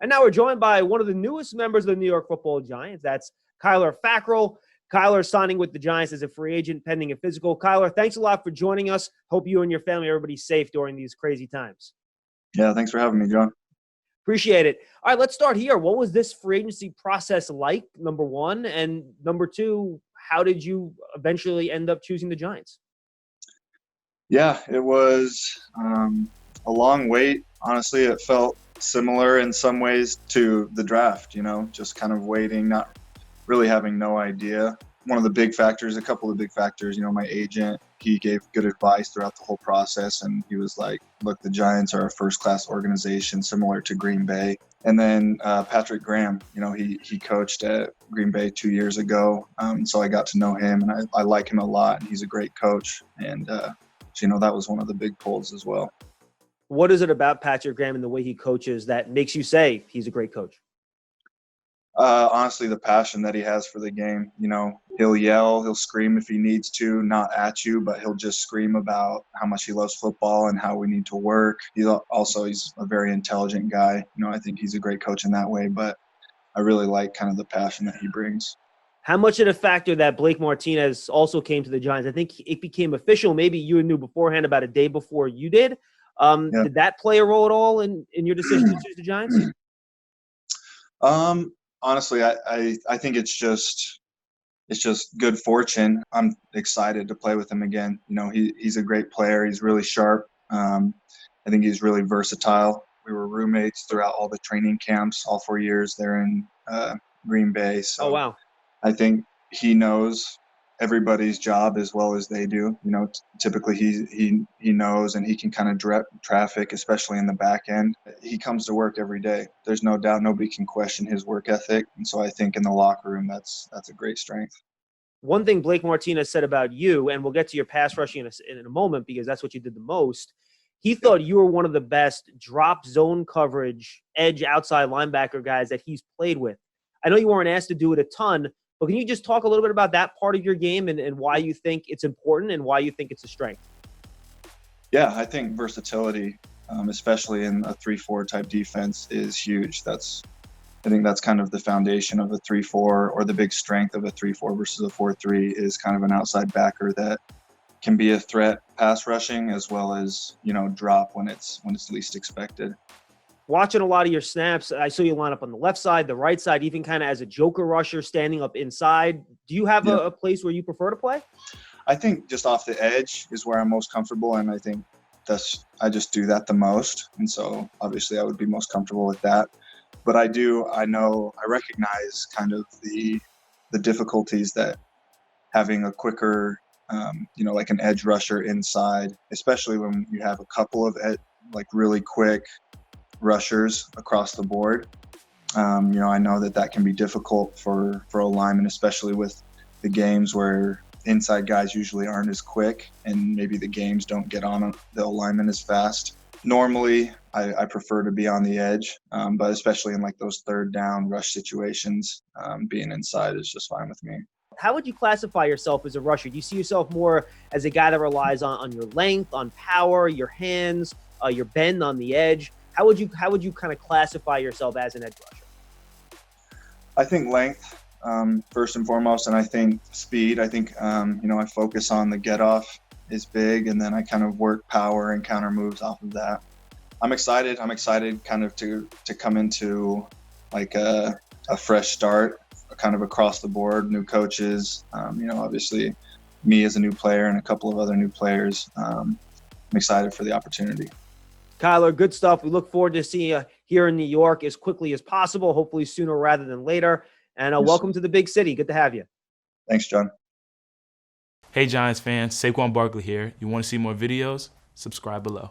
And now we're joined by one of the newest members of the New York Football Giants. That's Kyler Fackrell. Kyler signing with the Giants as a free agent pending a physical. Kyler, thanks a lot for joining us. Hope you and your family, everybody's safe during these crazy times. Yeah, thanks for having me, John. Appreciate it. All right, let's start here. What was this free agency process like, number one? And number two, how did you eventually end up choosing the Giants? Yeah, it was a long wait. Honestly, it felt similar in some ways to the draft, just kind of waiting, not really having no idea. One of the big factors, a couple of big factors, my agent, he gave good advice throughout the whole process. And he was like, look, the Giants are a first-class organization similar to Green Bay. And then Patrick Graham, he coached at Green Bay 2 years ago. So I got to know him, and I like him a lot. And he's a great coach. And, that was one of the big pulls as well. What is it about Patrick Graham and the way he coaches that makes you say he's a great coach? Honestly, the passion that he has for the game. He'll yell, he'll scream if he needs to, not at you, but he'll just scream about how much he loves football and how we need to work. He's a very intelligent guy. I think he's a great coach in that way, but I really like kind of the passion that he brings. How much of a factor that Blake Martinez also came to the Giants? I think it became official. Maybe you knew beforehand, about a day before you did. Yeah. Did that play a role at all in your decision to choose the Giants? Honestly, I think it's just good fortune. I'm excited to play with him again. He's a great player. He's really sharp. I think he's really versatile. We were roommates throughout all the training camps, all 4 years there in Green Bay. So oh, wow. I think he knows everybody's job as well as they do. Typically he knows, and he can kind of direct traffic, especially in the back end. He comes to work every day. There's no doubt nobody can question his work ethic. And so I think in the locker room, that's a great strength. One thing Blake Martinez said about you, and we'll get to your pass rushing in a moment because that's what you did the most. He thought you were one of the best drop zone coverage, edge outside linebacker guys that he's played with. I know you weren't asked to do it a ton, but can you just talk a little bit about that part of your game and why you think it's important and why you think it's a strength? Yeah, I think versatility, especially in a 3-4 type defense, is huge. I think that's kind of the foundation of a 3-4, or the big strength of a 3-4 versus a 4-3 is kind of an outside backer that can be a threat pass rushing as well as, drop when it's least expected. Watching a lot of your snaps, I saw you line up on the left side, the right side, even kind of as a joker rusher standing up inside. Do you have a place where you prefer to play? I think just off the edge is where I'm most comfortable, and I think I just do that the most. And so obviously I would be most comfortable with that. But I recognize kind of the difficulties that having a quicker, like an edge rusher inside, especially when you have a couple of really quick rushers across the board. I know that can be difficult for a lineman, especially with the games where inside guys usually aren't as quick and maybe the games don't get on the lineman as fast. Normally, I prefer to be on the edge, but especially in like those third down rush situations, being inside is just fine with me. How would you classify yourself as a rusher? Do you see yourself more as a guy that relies on your length, on power, your hands, your bend on the edge? How would you kind of classify yourself as an edge rusher? I think length, first and foremost, and I think speed. I think, I focus on the get off is big, and then I kind of work power and counter moves off of that. I'm excited kind of to come into like a fresh start, kind of across the board, new coaches, obviously me as a new player and a couple of other new players. I'm excited for the opportunity. Kyler, good stuff. We look forward to seeing you here in New York as quickly as possible, hopefully sooner rather than later. And welcome to the big city. Good to have you. Thanks, John. Hey, Giants fans. Saquon Barkley here. You want to see more videos? Subscribe below.